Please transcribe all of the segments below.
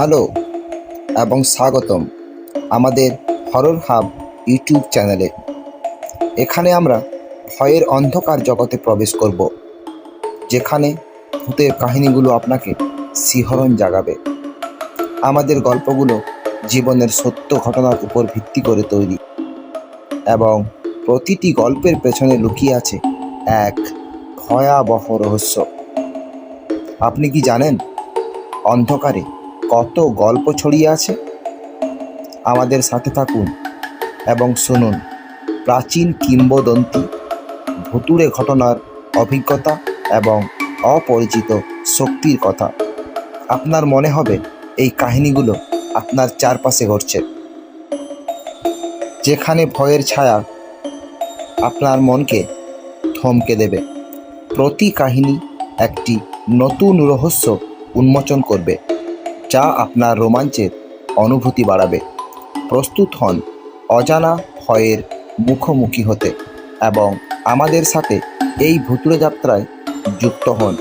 Hello এবং স্বাগতম আমাদের হরর হাব ইউটিউব চ্যানেলে। এখানে আমরা ভয়ের অন্ধকার জগতে প্রবেশ করব, যেখানে ভূতের কাহিনীগুলো আপনাকে শিহরণ জাগাবে। আমাদের গল্পগুলো জীবনের সত্য ঘটনার উপর ভিত্তি করে তৈরি এবং প্রতিটি গল্পের পেছনে লুকিয়ে আছে এক ভয়াবহ রহস্য। আপনি কি জানেন অন্ধকারে কত গল্প ছড়িয়ে আছে? আমাদের সাথে থাকুন এবং শুনুন প্রাচীন কিংবদন্তি, ভুতুড়ে ঘটনার অভিজ্ঞতা এবং অপরিচিত শক্তির কথা। আপনার মনে হবে এই কাহিনীগুলো আপনার চারপাশে ঘটছে, যেখানে ভয়ের ছায়া আপনার মনকে থমকে দেবে। প্রতি কাহিনী একটি নতুন রহস্য উন্মোচন করবে, যা আপনার রোমাঞ্চের অনুভূতি বাড়াবে। প্রস্তুত হন অজানা ভয়ের মুখোমুখি হতে এবং আমাদের সাথে এই ভুতুড়ে যাত্রায় যুক্ত হন।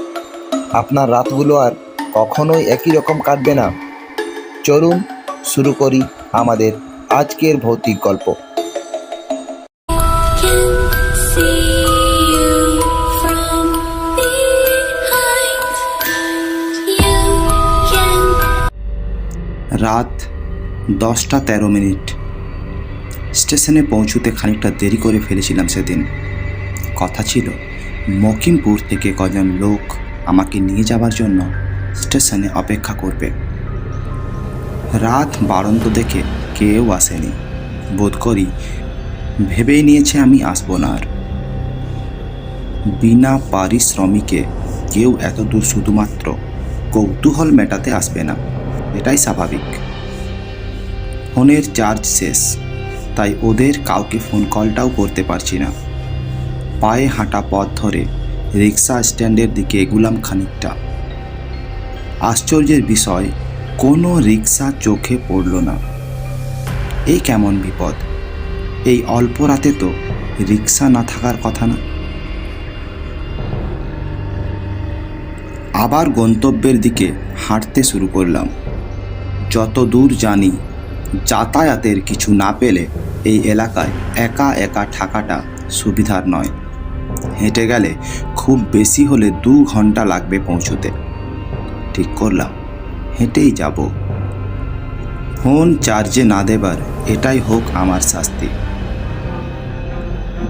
আপনার রাতগুলো আর কখনোই একই রকম কাটবে না। চলুন শুরু করি আমাদের আজকের ভৌতিক গল্প। রাত 10:13। স্টেশনে পৌঁছতে খানিকটা দেরি করে ফেলেছিলাম সেদিন। কথা ছিল মকিমপুর থেকে কজন লোক আমাকে নিয়ে যাওয়ার জন্য স্টেশনে অপেক্ষা করবে। রাত বাড়ন্ত দেখে কেউ আসেনি। বোধ করি ভেবেই নিয়েছে আমি আসবো না আর। বিনা পারিশ্রমিকে কেউ এত দূর শুধুমাত্র কৌতূহল মেটাতে আসবে না, এটাই স্বাভাবিক। ফোনের চার্জ শেষ, তাই ওদের কাউকে ফোন কলটাও করতে পারছি না। পায়ে হাঁটা পথ ধরে রিক্সা স্ট্যান্ডের দিকে এগুলাম খানিকটা। আশ্চর্যের বিষয়, কোনো রিক্সা চোখে পড়ল না। এই কেমন বিপদ! এই অল্প রাতে তো রিক্সা না থাকার কথা না। আবার গন্তব্যের দিকে হাঁটতে শুরু করলাম। যত দূর জানি, যাতায়াতের কিছু না পেলে এই এলাকায় একা একা থাকাটা সুবিধার নয়। হেঁটে গেলে খুব বেশি হলে 2 ঘন্টা লাগবে পৌঁছতে। ঠিক করলাম হেঁটেই যাব। ফোন চার্জে না দেবার এটাই হোক আমার শাস্তি।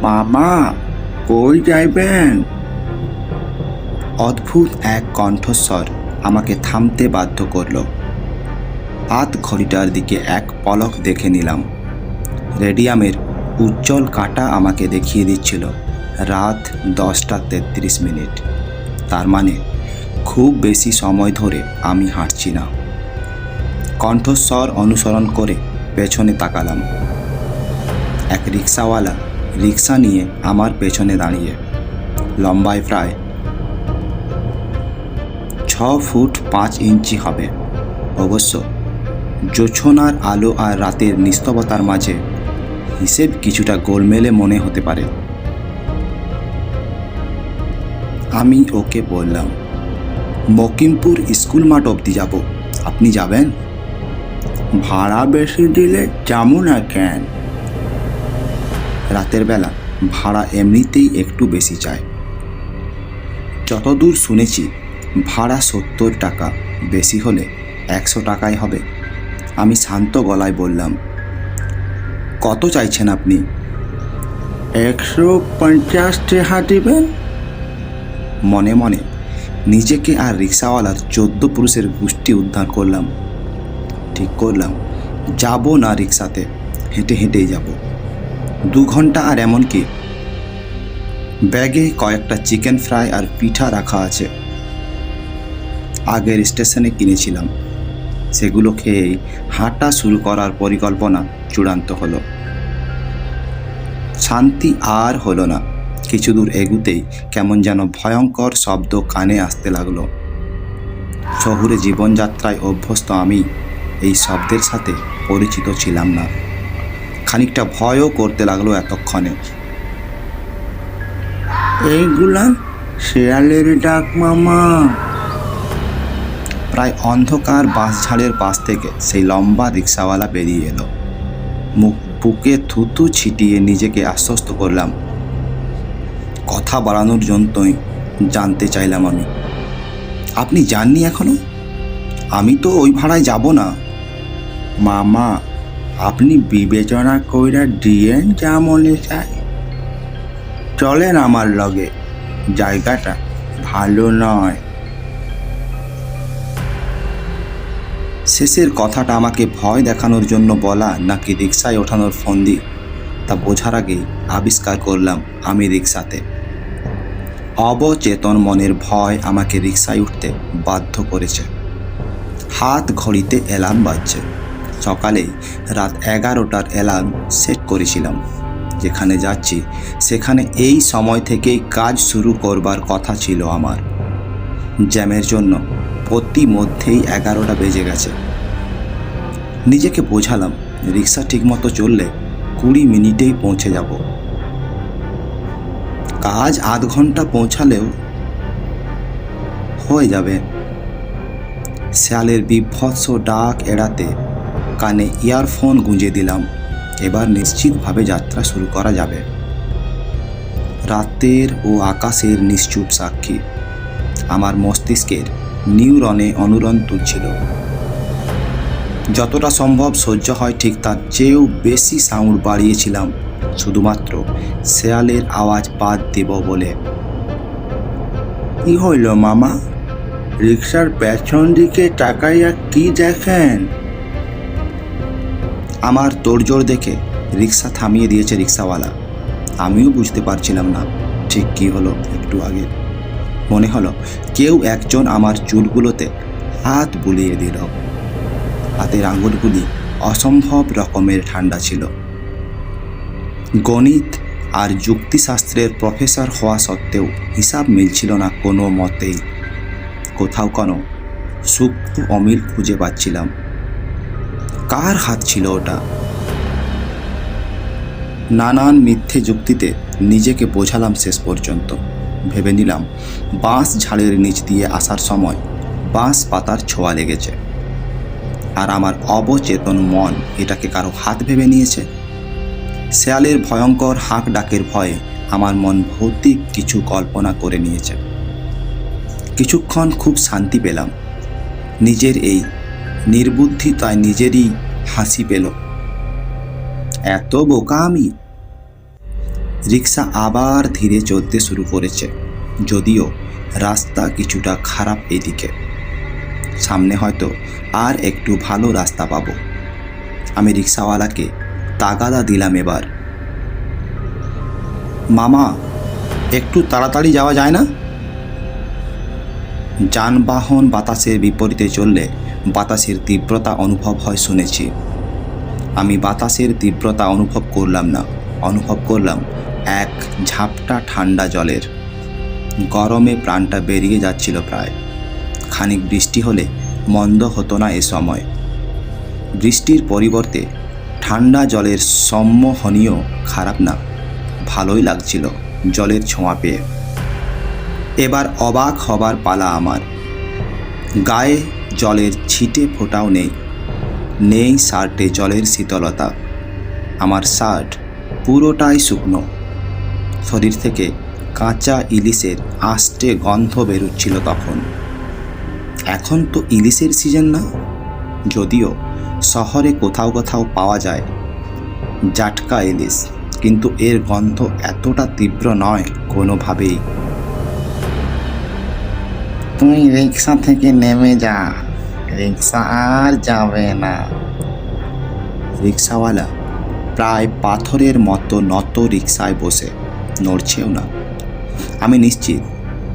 মামা, কই যাইবেন? অদ্ভুত এক কণ্ঠস্বর আমাকে থামতে বাধ্য করল। হাত ঘড়িটার দিকে এক পলক দেখে নিলাম। রেডিয়ামের উজ্জ্বল কাঁটা আমাকে দেখিয়ে দিচ্ছিল রাত 10:33। তার মানে খুব বেশি সময় ধরে আমি হাঁটছি না। কণ্ঠস্বর অনুসরণ করে পেছনে তাকালাম। এক রিক্সাওয়ালা রিক্সা নিয়ে আমার পেছনে দাঁড়িয়ে। লম্বায় প্রায় 6 ফুট 5 ইঞ্চি হবে। অবশ্য জোছনার আলো আর রাতের নিস্তবতার মাঝে হিসেব কিছুটা গোলমেলে মনে হতে পারে। আমি ওকে বললাম, মকিমপুর স্কুল মাঠ অবধি যাব, আপনি যাবেন? ভাড়া বেশি দিলে যাবো না কেন? রাতের বেলা ভাড়া এমনিতেই একটু বেশি চায়। যতদূর শুনেছি ভাড়া 70 টাকা, বেশি হলে 100 টাকাই হবে। আমি শান্ত গলায় বললাম, কত চাইছেন আপনি? 150 টাকা দিবেন। মনে মনে নিজেকে আর রিক্সাওয়ালার 14 পুরুষের গোষ্ঠী উদ্ধার করলাম। ঠিক করলাম যাব না রিক্সাতে, হেঁটে হেঁটেই যাব। 2 ঘন্টা। আর এমনকি ব্যাগে কয়েকটা চিকেন ফ্রাই আর পিঠা রাখা আছে, আগের স্টেশনে কিনেছিলাম। সেগুলো খেয়েই হাঁটা শুরু করার পরিকল্পনা চূড়ান্ত হলো। শান্তি আর হলো না। কিছু দূর এগুতেই কেমন যেন ভয়ঙ্কর শব্দ কানে আসতে লাগলো। শহুরে জীবনযাত্রায় অভ্যস্ত আমি এই শব্দের সাথে পরিচিত ছিলাম না। খানিকটা ভয়ও করতে লাগলো এতক্ষণে। এইগুলা শেয়ালের ডাক মামা। প্রায় অন্ধকার বাঁশঝাড়ের পাশ থেকে সেই লম্বা রিক্সাওয়ালা বেরিয়ে এলো। বুকে থুতু ছিটিয়ে নিজেকে আশ্বস্ত করলাম। কথা বাড়ানোর জন্যই জানতে চাইলাম আমি, আপনি যাননি এখনো? আমি তো ওই ভাড়ায় যাব না। মামা, আপনি বিবেচনা কইরা দিয়েন যা মনে চায়। চলেন আমার লগে, জায়গাটা ভালো নয়। শেষের কথাটা আমাকে ভয় দেখানোর জন্য বলা নাকি রিক্সায় ওঠানোর ফন্দি, তা বোঝার আগেই আবিষ্কার করলাম আমি রিক্সাতে। অবচেতন মনের ভয় আমাকে রিক্সায় উঠতে বাধ্য করেছে। হাত ঘড়িতে অ্যালার্ম বাজছে। সকালেই রাত 11টার অ্যালার্ম সেট করেছিলাম। যেখানে যাচ্ছি সেখানে এই সময় থেকেই কাজ শুরু করবার কথা ছিল আমার। জ্যামের জন্য প্রতিমধ্যেই 11টা বেজে গেছে। নিজেকে বোঝালাম রিক্সা ঠিকমতো চললে 20 মিনিটেই পৌঁছে যাব। কাজ আধ ঘন্টা পৌঁছালেও হয়ে যাবে। শেয়ালের বিভৎস ডাক এড়াতে কানে ইয়ারফোন গুঁজে দিলাম। এবার নিশ্চিতভাবে যাত্রা শুরু করা যাবে। রাতের ও আকাশের নিশ্চুপ সাক্ষী আমার মস্তিষ্কের নিউরনে অনুরণ তুলছিল। যতটা সম্ভব সহ্য হয় ঠিক তার চেয়েও বেশি সাউন্ড বাড়িয়েছিলাম শুধুমাত্র শেয়ালের আওয়াজ বাদ দেব বলে। কি হইল মামা? রিক্সার পেছন দিকে তাকাইয়া কি দেখেন? আমার তোড়জোড় দেখে রিক্সা থামিয়ে দিয়েছে রিক্সাওয়ালা। আমিও বুঝতে পারছিলাম না ঠিক কী হলো। একটু আগে মনে হলো কেউ একজন আমার চুলগুলোতে হাত বুলিয়ে দিল। হাতের আঙুলগুলি অসম্ভব রকমের ঠান্ডা ছিল। গণিত আর যুক্তিশাস্ত্রের প্রফেসর হওয়া সত্ত্বেও হিসাব মিলছিল না কোনো মতেই। কোথাও কোনো সূক্ষ্ম অমিল খুঁজে পাচ্ছিলাম। কার হাত ছিল ওটা? নানান মিথ্যে যুক্তিতে নিজেকে বোঝালাম শেষ পর্যন্ত। ভেবে নিলাম বাঁশ ঝাড়ের নিচ দিয়ে আসার সময় বাঁশ পাতার ছোঁয়া লেগেছে, আর আমার অবচেতন মন এটাকে কারো হাত ভেবে নিয়েছে। শেয়ালের ভয়ঙ্কর হাঁক ডাকের ভয়ে আমার মন ভৌতিক কিছু কল্পনা করে নিয়েছে। কিছুক্ষণ খুব শান্তি পেলাম। নিজের এই নির্বুদ্ধিতায় নিজেরই হাসি পেল। এত বোকা আমি! রিক্সা আবার ধীরে চলতে শুরু করেছে, যদিও রাস্তা কিছুটা খারাপ এদিকে। সামনে হয়তো আর একটু ভালো রাস্তা পাবো। আমি রিক্সাওয়ালাকে তাগাদা দিলাম এবার। মামা, একটু তাড়াতাড়ি যাওয়া যায় না? যানবাহন বাতাসের বিপরীতে চললে বাতাসের তীব্রতা অনুভব হয় শুনেছি। আমি বাতাসের তীব্রতা অনুভব করলাম না। অনুভব করলাম এক ঝাপটা ঠান্ডা জলের। গরমে প্রাণটা বেরিয়ে যাচ্ছিল প্রায়। খানিক বৃষ্টি হলে মন্দ হতো না এ সময়। বৃষ্টির পরিবর্তে ঠান্ডা জলের সম্মোহনীয় খারাপ না, ভালোই লাগছিল জলের ছোঁয়া পেয়ে। এবার অবাক হবার পালা আমার। গায়ে জলের ছিটে ফোঁটাও নেই। নেই শার্টে জলের শীতলতা। আমার শার্ট পুরোটাই শুকনো। শরীর থেকে কাঁচা ইলিশের আষ্টে গন্ধ বেরোচ্ছিল তখন। এখন তো ইলিশের সিজন না, যদিও শহরে কোথাও কোথাও পাওয়া যায় জাটকা ইলিশ, কিন্তু এর গন্ধ এতটা তীব্র নয় কোনোভাবেই। তুই রিক্সা থেকে নেমে যা, রিক্সা আর যাবে না। রিক্সাওয়ালা প্রায় পাথরের মতো নত রিক্সায় বসে, নড়ছেও না। আমি নিশ্চিত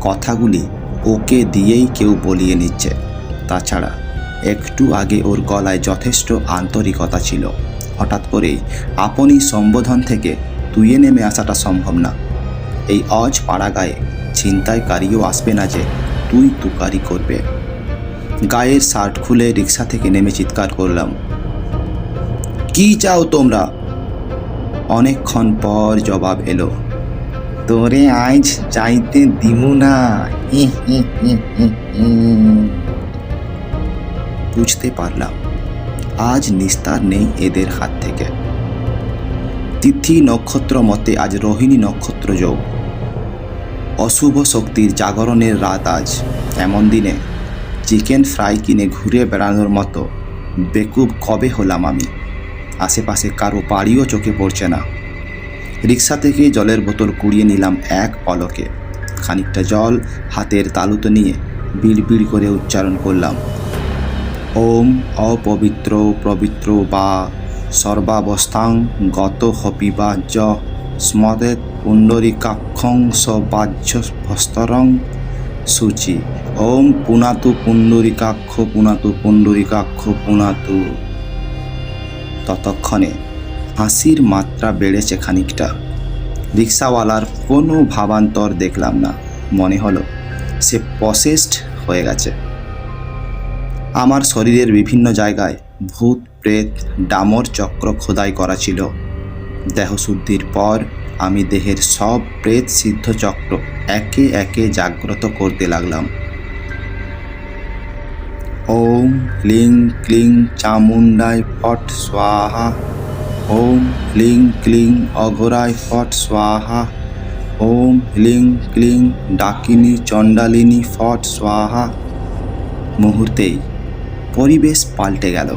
কথাগুলি ওকে দিয়েই কেউ বলিয়ে নিচ্ছে। তাছাড়া একটু আগে ওর গলায় যথেষ্ট আন্তরিকতা ছিল। হঠাৎ করেই আপনি সম্বোধন থেকে তুইয়ে নেমে আসাটা সম্ভব না। এই অজ পাড়া গায়ে ছিনতাইকারীও আসবে না যে তুই তুকারি করবে। গায়ের শার্ট খুলে রিক্সা থেকে নেমে চিৎকার করলাম, কি চাও তোমরা? অনেকক্ষণ পর জবাব এলো, তোরে আজ যাইতে দিমু না। বুঝতে পারলাম আজ নিস্তার নেই এদের হাত থেকে। তিথি নক্ষত্র মতে আজ রোহিণী নক্ষত্র যোগ, অশুভ শক্তির জাগরণের রাত আজ। এমন দিনে চিকেন ফ্রাই কিনে ঘুরে বেড়ানোর মতো বেকুব কবে হলাম আমি? আশেপাশে কারো বাড়িও চোখে পড়ছে না। রিক্সা থেকে জলের বোতল কুড়িয়ে নিলাম এক পলকে। খানিকটা জল হাতের তালুতে নিয়ে বিড়বিড় করে উচ্চারণ করলাম, ওম অপবিত্র পবিত্র বা সর্বাবস্থাং গত হপিবাজ্য স্মদেত পুণ্ডরিকাক্ষং সবাহ্য ভস্তরং সূচি। ওম পুনাতু পুণ্ডরিকাক্ষ পুনাতু পুণ্ডরিকাক্ষ পুনাতু। ততক্ষণে হাসির মাত্রা বেড়েছে খানিকটা। রিক্সাওয়ালার কোনো ভাবান্তর দেখলাম না, মনে হলো সে পসেসড হয়ে গেছে। আমার শরীরের বিভিন্ন জায়গায় ভূত প্রেত ডামর চক্র খোদাই করা ছিল। দেহশুদ্ধির পর আমি দেহের সব প্রেত সিদ্ধ চক্র একে একে জাগ্রত করতে লাগলাম। ওম লিং ক্লিং চামুণ্ডায় ফট স্বাহা। ওম লিং ক্লিং অঘোরায় ফট স্বাহা। ওম লিং ক্লিং ডাকিনী চণ্ডালিনী ফট স্বাহা। মুহূর্তেই পরিবেশ পাল্টে গেল।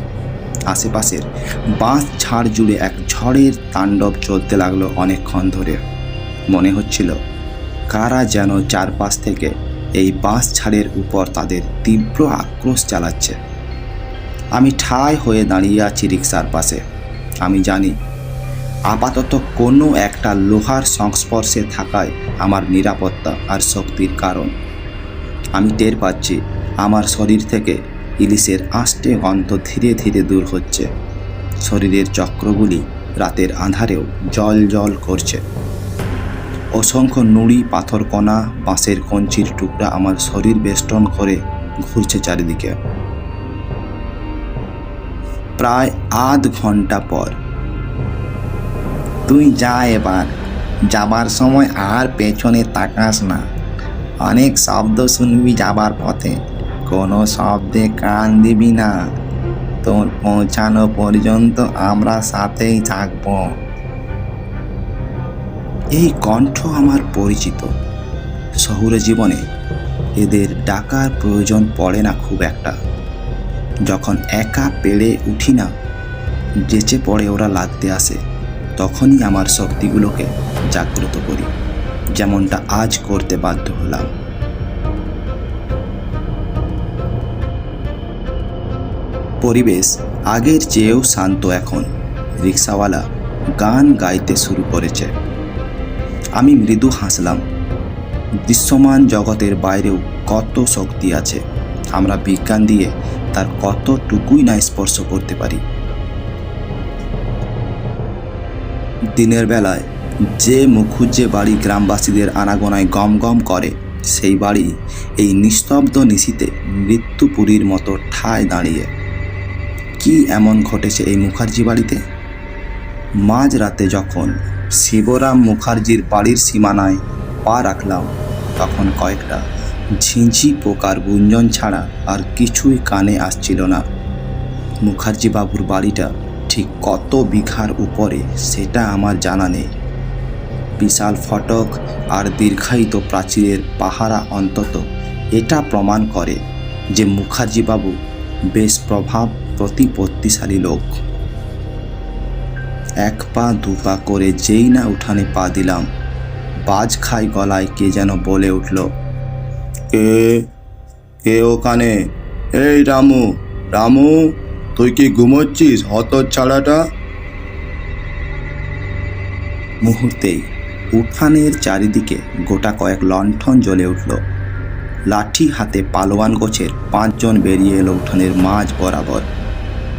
আশেপাশের বাঁশ ঝাড় জুড়ে এক ঝড়ের তাণ্ডব চলতে লাগলো অনেকক্ষণ ধরে। মনে হচ্ছিল কারা যেন চারপাশ থেকে এই বাঁশ ঝাড়ের উপর তাদের তীব্র আক্রোশ চালাচ্ছে। আমি ঠায় হয়ে দাঁড়িয়ে আছি রিক্সার পাশে। আমি জানি আপাতত কোনো একটা লোহার সংস্পর্শে থাকায় আমার নিরাপত্তা আর শক্তির কারণ। আমি টের পাচ্ছি আমার শরীর থেকে ইলিশের আষ্টে গন্ধ ধীরে ধীরে দূর হচ্ছে। শরীরের চক্রগুলি রাতের আঁধারেও জল জল করছে। অসংখ্য নুড়ি পাথরকণা বাঁশের কঞ্চির টুকরা আমার শরীর বেষ্টন করে ঘুরছে চারিদিকে। প্রায় আধ ঘন্টা পর, তুই যা, এবার যাবার সময় আর পেছনে তাকাস না। অনেক শব্দ শুনবি যাবার পথে, কোনো শব্দে কান দিবি না। তোর পৌঁছানো পর্যন্ত আমরা সাথেই থাকবো। এই কণ্ঠ আমার পরিচিত। শহুরে জীবনে এদের ডাকার প্রয়োজন পড়ে না খুব একটা। যখন একা পেড়ে উঠি না, যেচে পড়ে ওরা লাগতে আসে, তখনই আমার শক্তিগুলোকে জাগ্রত করি, যেমনটা আজ করতে বাধ্য হলাম। পরিবেশ আগের চেয়েও শান্ত এখন। রিক্সাওয়ালা গান গাইতে শুরু করেছে। আমি মৃদু হাসলাম। দৃশ্যমান জগতের বাইরেও কত শক্তি আছে, আমরা বিজ্ঞান দিয়ে তার কতটুকুই না স্পর্শ করতে পারি। দিনের বেলায় যে মুখুজ্জে বাড়ি গ্রামবাসীদের আনাগোনায় গম গম করে, সেই বাড়ি এই নিস্তব্ধ নিশীতে মৃত্যুপুরীর মতো ঠায় দাঁড়িয়ে। কি এমন ঘটেছে এই মুখার্জি বাড়িতে? মাঝরাতে যখন শিবরাম মুখার্জির বাড়ির সীমানায় পা রাখলাম, তখন কয়েকটা ঝিঁঝি পোকার গুঞ্জন ছাড়া আর কিছুই কানে আসছিল না। মুখার্জি বাবুর বাড়িটা ঠিক কত বিঘার উপরে সেটা আমার জানা নেই। বিশাল ফটক আর দীর্ঘায়িত প্রাচীরের পাহারা অন্তত এটা প্রমাণ করে যে মুখার্জি বাবু বেশ প্রভাব প্রতিপত্তিশালী লোক। এক পা দু পা করে যেই না উঠানে পা দিলাম, বাজ খাই গলায় কে যেন বলে উঠল, কে কে ওখানে? এই রামু, রামু, তুই কি ঘুমোচ্ছিস হতচ্ছাড়াটা? মুহূর্তেই উঠানের চারিদিকে গোটা কয়েক লণ্ঠন জ্বলে উঠল। লাঠি হাতে পালোয়ান গোছের 5 জন বেরিয়ে এলো উঠানের মাঝ বরাবর।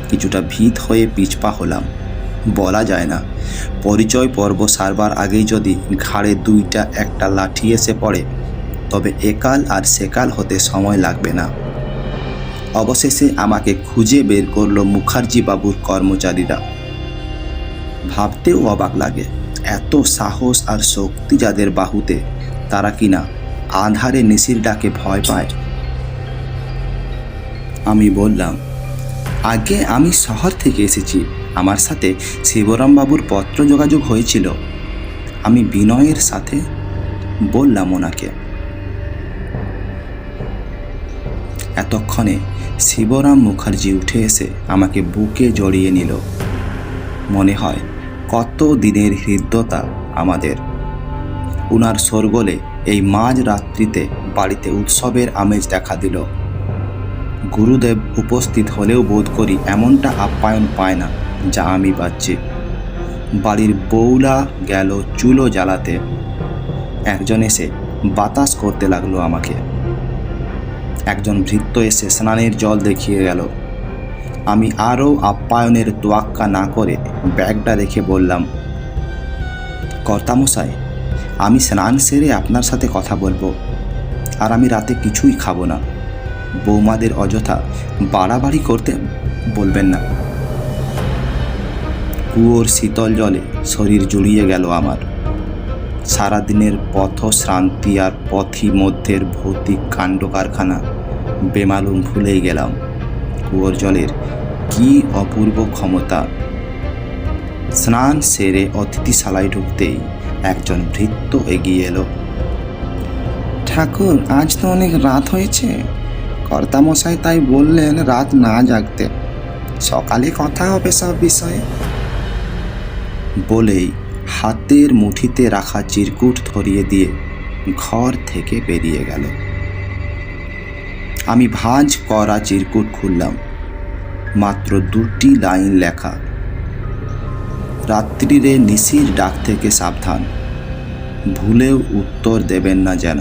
কিছুটা ভীত হয়ে পিছপা হলাম। বলা যায় না, পরিচয় পর্ব সারবার আগেই যদি ঘাড়ে 2টা একটা লাঠি এসে পড়ে, তবে একাল আর সেকাল হতে সময় লাগবে না। অবশেষে আমাকে খুঁজে বের করলো মুখার্জি বাবুর কর্মচারীরা। ভাবতেও অবাক লাগে, এত সাহস আর শক্তি যাদের বাহুতে, তারা কিনা আঁধারে নিশির ডাকে ভয় পায়। আমি বললাম, আগে আমি শহর থেকে এসেছি, আমার সাথে শিবরামবাবুর পত্র যোগাযোগ হয়েছিল। আমি বিনয়ের সাথে বললাম ওনাকে। এতক্ষণে শিবরাম মুখার্জি উঠে এসে আমাকে বুকে জড়িয়ে নিল। মনে হয় কত দিনের হৃদ্যতা আমাদের। উনার শোরগোলে এই মাঝ রাত্রিতে বাড়িতে উৎসবের আমেজ দেখা দিল। গুরুদেব উপস্থিত হলেও বোধ করি এমনটা আপ্যায়ন পায় না যা আমি পাচ্ছি। বাড়ির বউলা গেল চুলো জ্বালাতে, একজন এসে বাতাস করতে লাগলো আমাকে। একজন ভৃত্য এসে স্নানের জল দেখিয়ে গেল। আমি আরও আপ্যায়নের তোয়াক্কা না করে ব্যাগটা রেখে বললাম, কর্তামশাই, আমি স্নান সেরে আপনার সাথে কথা বলবো, আর আমি রাতে কিছুই খাবো না। বৌমাদের অযথা বাড়াবাড়ি করতে বলবেন না। কুয়োর শীতল জলে শরীর জুড়িয়ে গেল আমার। সারাদিনের পথশ্রান্তি আর পথি মধ্যের ভৌতিক কাণ্ড কারখানা বেমালুম ভুলেই গেলাম। কুয়োর জলের কি অপূর্ব ক্ষমতা! স্নান সেরে অতিথিশালায় ঢুকতেই একজন ভৃত্য এগিয়ে এলো। ঠাকুর, আজ তো অনেক রাত হয়েছে। কর্তামশাই তাই বললেন রাত না জাগতে, সকালে কথা হবে সব বিষয়ে। বলেই হাতের মুঠিতে রাখা চিরকুট ধরিয়ে দিয়ে ঘর থেকে বেরিয়ে গেল। আমি ভাঁজ করা চিরকুট খুললাম। মাত্র 2টি লাইন লেখা, রাত্রিরে নিশির ডাক থেকে সাবধান, ভুলেও উত্তর দেবেন না যেন।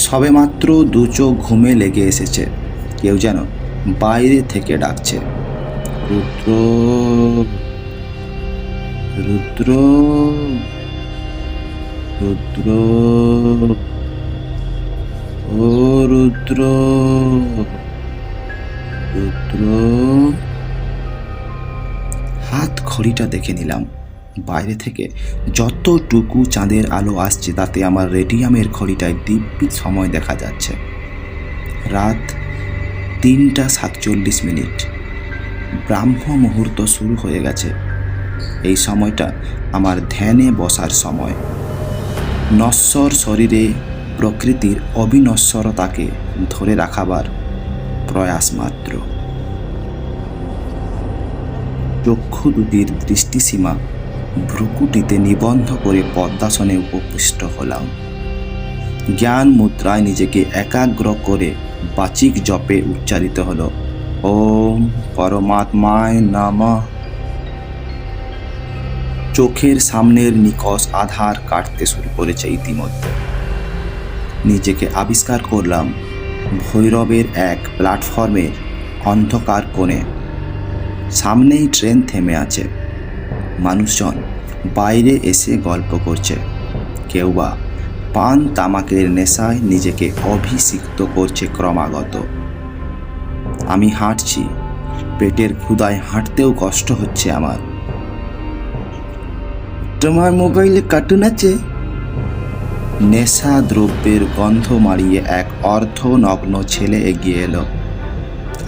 সবেমাত্র 2 চোখ ঘুমে লেগে এসেছে, কেউ যেন বাইরে থেকে ডাকছে, রুদ্র রুদ্র রুদ্র, ও রুদ্র রুদ্র। হাত ঘড়িটা দেখে নিলাম। বাইরে থেকে যতটুকু চাঁদের আলো আসছে তাতে আমার রেডিয়ামের ঘড়িটায় দিব্যি সময় দেখা যাচ্ছে। রাত 3:47। ব্রাহ্ম মুহূর্ত শুরু হয়ে গেছে। এই সময়টা আমার ধ্যানে বসার সময়। নশ্বর শরীরে প্রকৃতির অবিনশ্বরতাকে ধরে রাখাবার প্রয়াস মাত্র। চক্ষু দুটির দৃষ্টিসীমা ভ্রুকুটিতে নিবন্ধ করে পদ্মাসনে উপবিষ্ট হলাম। জ্ঞান মুদ্রায় নিজেকে একাগ্র করে বাচিক জপে উচ্চারিত হলো, ওম পরমাত্মায় নমঃ। চোখের সামনের নিকষ আধার কাটতে শুরু করেছে ইতিমধ্যে। নিজেকে আবিষ্কার করলাম ভৈরবের এক প্ল্যাটফর্মের অন্ধকার কোণে। সামনেই ট্রেন থেমে আছে। মানুষজন বাইরে এসে গল্প করছে, কেউ বা পান তামাকের নেশায় নিজেকে অভিষিক্ত করছে ক্রমাগত। আমি হাঁটছি, পেটের ক্ষুধায় হাঁটতেও কষ্ট হচ্ছে আমার। তোমার মোবাইলে কার্টুন আছে? নেশা দ্রব্যের গন্ধ মারিয়ে এক অর্ধনগ্ন ছেলে এগিয়ে এলো।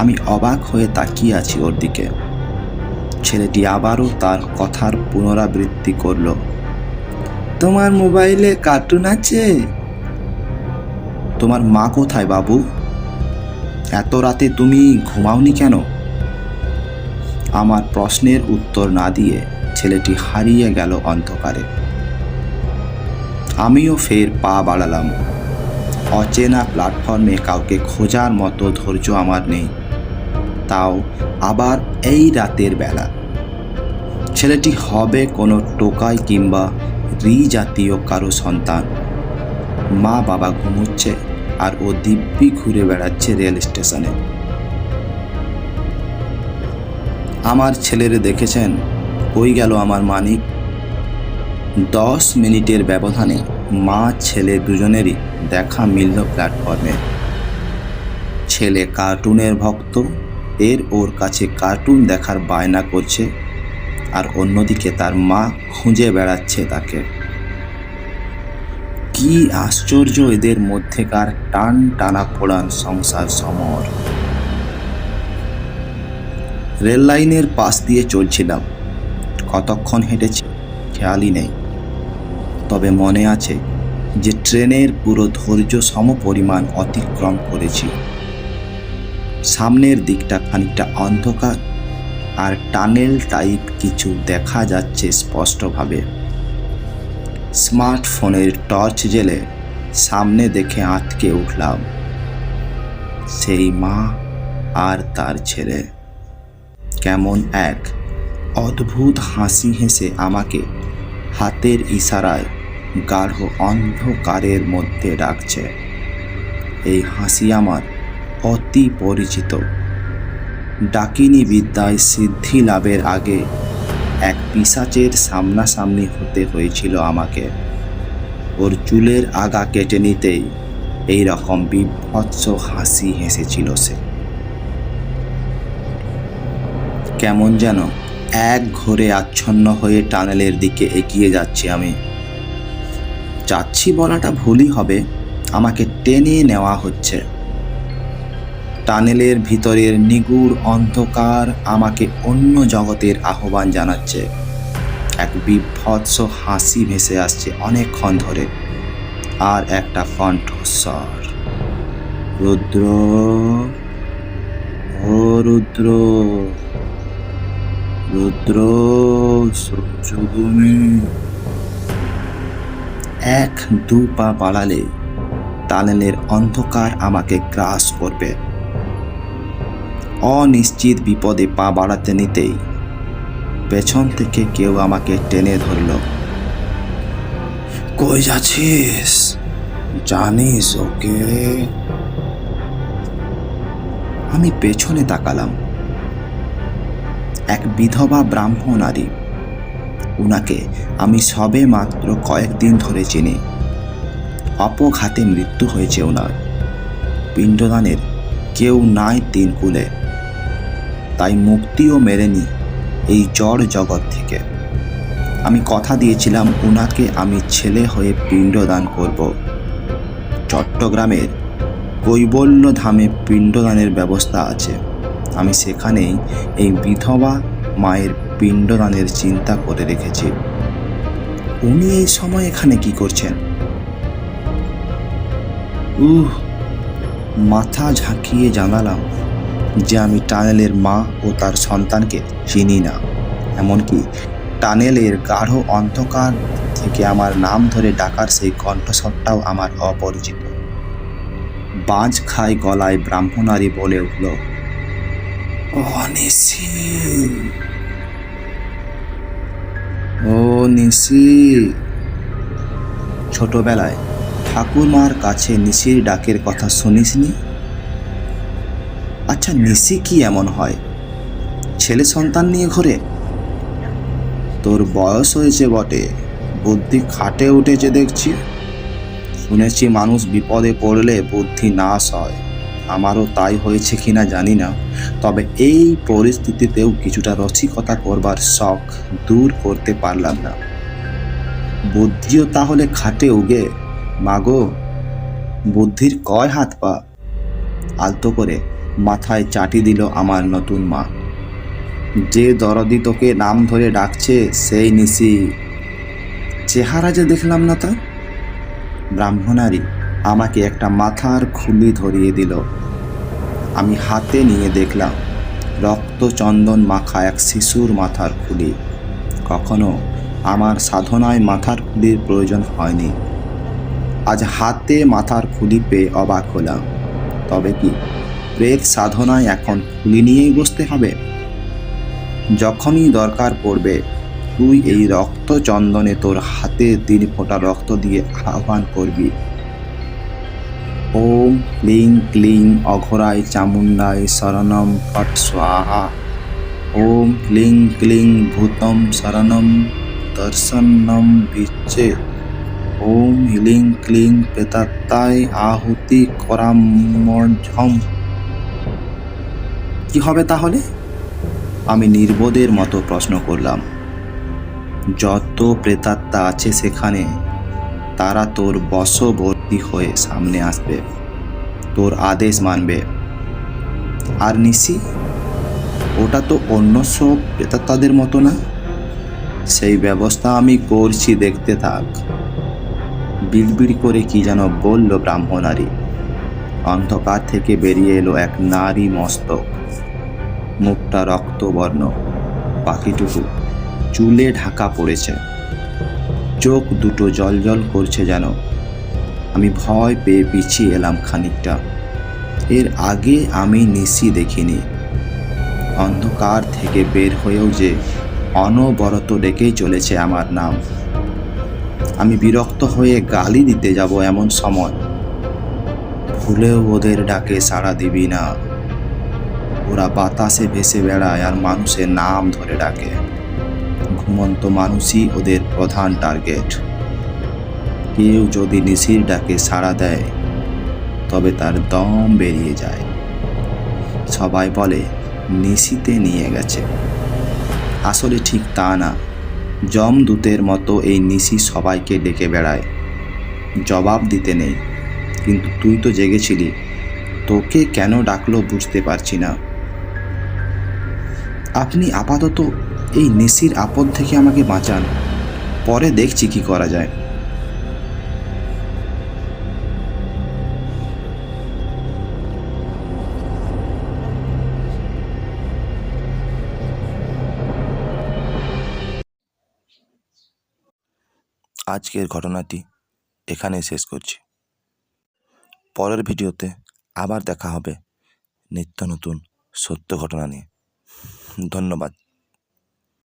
আমি অবাক হয়ে তাকিয়ে আছি ওর দিকে। ছেলেটি আবারও তার কথার পুনরাবৃত্তি করল, তোমার মোবাইলে কার্টুন আছে? তোমার মা কোথায় বাবু? এত রাতে তুমি ঘুমাওনি কেন? আমার প্রশ্নের উত্তর না দিয়ে ছেলেটি হারিয়ে গেল অন্ধকারে। আমিও ফের পা বাড়ালাম। অচেনা প্ল্যাটফর্মে কাউকে খোঁজার মতো ধৈর্য আমার নেই, তাও আবার এই রাতের বেলা। ছেলেটি হবে কোনো টোকাই কিংবা জাতীয় কারো সন্তান। মা বাবা ঘুমোচ্ছে আর ও দিব্যি ঘুরে বেড়াচ্ছে রেল স্টেশনে। আমার ছেলেরে দেখেছেন? কই গেল আমার মানিক? 10 মিনিটের ব্যবধানে মা ছেলে দুজনেরই দেখা মিলল প্ল্যাটফর্মে। ছেলে কার্টুনের ভক্ত, ওর কাছে কার্টুন দেখার বায়না করছে, আর অন্যদিকে তার মা খুঁজে বেড়াচ্ছে তাকে। কি আশ্চর্য এদের মধ্যেকার টান টানা পোড়ান সংসার সমর। রেল লাইনের পাশ দিয়ে চলছিলাম। কতক্ষণ হেঁটেছি খেয়ালই নেই, তবে মনে আছে যে ট্রেনের পুরো ধৈর্য সমপরিমাণ অতিক্রম করেছি। সামনের দিকটা খানিকটা অন্ধকার আর টানেল টাইপ কিছু দেখা যাচ্ছে স্পষ্টভাবে। স্মার্টফোনের টর্চ জেলে সামনে দেখে আটকে উঠলাম। সেই মা আর তার ছেলে কেমন এক অদ্ভুত হাসি হেসে আমাকে হাতের ইশারায় গাঢ় অন্ধকারের মধ্যে ডাকছে। এই হাসি আমার অতি পরিচিত। ডাকিনী বিদ্যায় সিদ্ধি লাভের আগে এক পিশাচের সামনাসামনি হতে হয়েছিল আমাকে। ওর চুলের আগা কেটে নিতেই এই রকম বিভৎস হাসি হেসেছিল সে। কেমন যেন এক ঘোরে আচ্ছন্ন হয়ে টানেলের দিকে এগিয়ে যাচ্ছি আমি। যাচ্ছি বলাটা ভুলই হবে, আমাকে টেনে নেওয়া হচ্ছে। টানেলের ভিতরের নিগুড় অন্ধকার আমাকে অন্য জগতের আহ্বান জানাচ্ছে। এক বিভৎস হাসি ভেসে আসছে অনেকক্ষণ ধরে, আর একটা কণ্ঠস্বর, রুদ্র, ও রুদ্র, রুদ্র, সূর্যভূমি। এক দু পা বাড়ালে টানেলের অন্ধকার আমাকে গ্রাস করবে। অনিশ্চিত বিপদে পা বাড়াতে নিতেই পেছন থেকে কেউ আমাকে টেনে ধরল। কই যাচ্ছিস? জানিস ওকে? আমি পেছনে তাকালাম। এক বিধবা ব্রাহ্মণ নারী। উনাকে আমি সবে মাত্র কয়েকদিন ধরে চিনি। অপঘাতে মৃত্যু হয়েছে ওনার। পিণ্ডদানের কেউ নাই তিন কুলে, তাই মুক্তিও মেলেনি এই জড় জগৎ থেকে। আমি কথা দিয়েছিলাম উনাকে আমি ছেলে হয়ে পিণ্ডদান করব। চট্টগ্রামের কৈবল্য ধামে পিণ্ডদানের ব্যবস্থা আছে। আমি সেখানেই এই বিধবা মায়ের পিণ্ডদানের চিন্তা করে রেখেছি। উনি এই সময় এখানে কি করছেন? মাথা ঝাঁকিয়ে জানালাম যে আমি টানেলের মা ও তার সন্তানকে চিনি না। এমনকি টানেলের গাঢ় অন্ধকার থেকে আমার নাম ধরে ডাকার সেই কণ্ঠস্বরটাও আমার অপরিচিত। বাজ খাই গলায় ব্রাহ্মণারী বলে উঠল, ও নিশি, ও নিশি। ছোটবেলায় ঠাকুরমার কাছে নিশির ডাকের কথা শুনিসনি? আচ্ছা, নিশি কি এমন হয়? ছেলে সন্তান নিয়ে ঘোরে? তোর বয়স হয়েছে বটে, বুদ্ধি খাটে উঠেছে দেখছি। শুনেছি মানুষ বিপদে পড়লে বুদ্ধি নাশ হয়। আমারও তাই হয়েছে কিনা জানি না, তবে এই পরিস্থিতিতেও কিছুটা রসিকতা করবার শখ দূর করতে পারলাম না। বুদ্ধিও তাহলে খাটে উগে? মাগো, বুদ্ধির কয় হাত পা? আলতো করে মাথায় চাটি দিল আমার নতুন মা। যে দরদি তোকে নাম ধরে ডাকছে সেই নিশি। চেহারা যে দেখলাম না তা। ব্রাহ্মণারী আমাকে একটা মাথার খুলি ধরিয়ে দিল। আমি হাতে নিয়ে দেখলাম রক্ত চন্দন মাখা এক শিশুর মাথার খুলি। কখনো আমার সাধনায় মাথার খুলির প্রয়োজন হয়নি। আজ হাতে মাথার খুলি পেয়ে অবাক হলাম। তবে কি প্রেত সাধনায় এখন খুলি নিয়েই বসতে হবে? যখনই দরকার পড়বে তুই এই রক্ত চন্দনে তোর হাতে 3 ফোঁটা রক্ত দিয়ে আহ্বান করবি, ওম ক্লিং ক্লিং অঘরায় চামুণ্ডায় শরণম ফট স্বাহা। ওম ক্লিং ক্লিং ভূতম শরণম দর্শনম বিচ্ছে। ওম হিলিং ক্লিং প্রেতাত্মায় আহুতি করামঝম। কি হবে তাহলে? আমি নির্বোধের মতো প্রশ্ন করলাম। যত প্রেতাত্মা আছে সেখানে তারা তোর বশবর্তী হয়ে সামনে আসবে, তোর আদেশ মানবে। আর নিশি? ওটা তো অন্য সব প্রেতাত্মাদের মতো না। সেই ব্যবস্থা আমি করছি, দেখতে থাক। বিড়বিড় করে কি যেন বলল ব্রাহ্মণারী। অন্ধকার থেকে বেরিয়ে এলো এক নারী মস্তক, মুখটা রক্তবর্ণ, বাকিটুকু চুলে ঢাকা পড়েছে, চোখ দুটো জলজল করছে যেন। আমি ভয় পেয়ে পিছিয়ে এলাম খানিকটা। এর আগে আমি নিশি দেখিনি। অন্ধকার থেকে বের হয়েও যে অনবরত ডেকেই চলেছে আমার নাম। আমি বিরক্ত হয়ে গালি দিতে যাব এমন সময়, ভুলেও ওদের ডাকে সাড়া দিবি না। ওরা বাতাসে ভেসে বেড়ায় আর মানুষের নাম ধরে ডাকে। ঘুমন্ত মানুষই ওদের প্রধান টার্গেট। কেউ যদি নিশির ডাকে সাড়া দেয় তবে তার দম বেরিয়ে যায়। সবাই বলে নিশিতে নিয়ে গেছে, আসলে ঠিক তা না। যমদূতের মতো এই নিশি সবাইকে ডেকে বেড়ায়। জবাব দিতে নেই, কিন্তু তুই তো জেগেছিলি, তোকে কেন ডাকলো বুঝতে পারছি না। আপনি আপাতত এই নিশির আপদ থেকে আমাকে বাঁচান, পরে দেখছি কি করা যায়। আজকের ঘটনাটি এখানেই শেষ করছি। পরের ভিডিওতে আবার দেখা হবে নিত্য নতুন সত্য ঘটনা নিয়ে। ধন্যবাদ।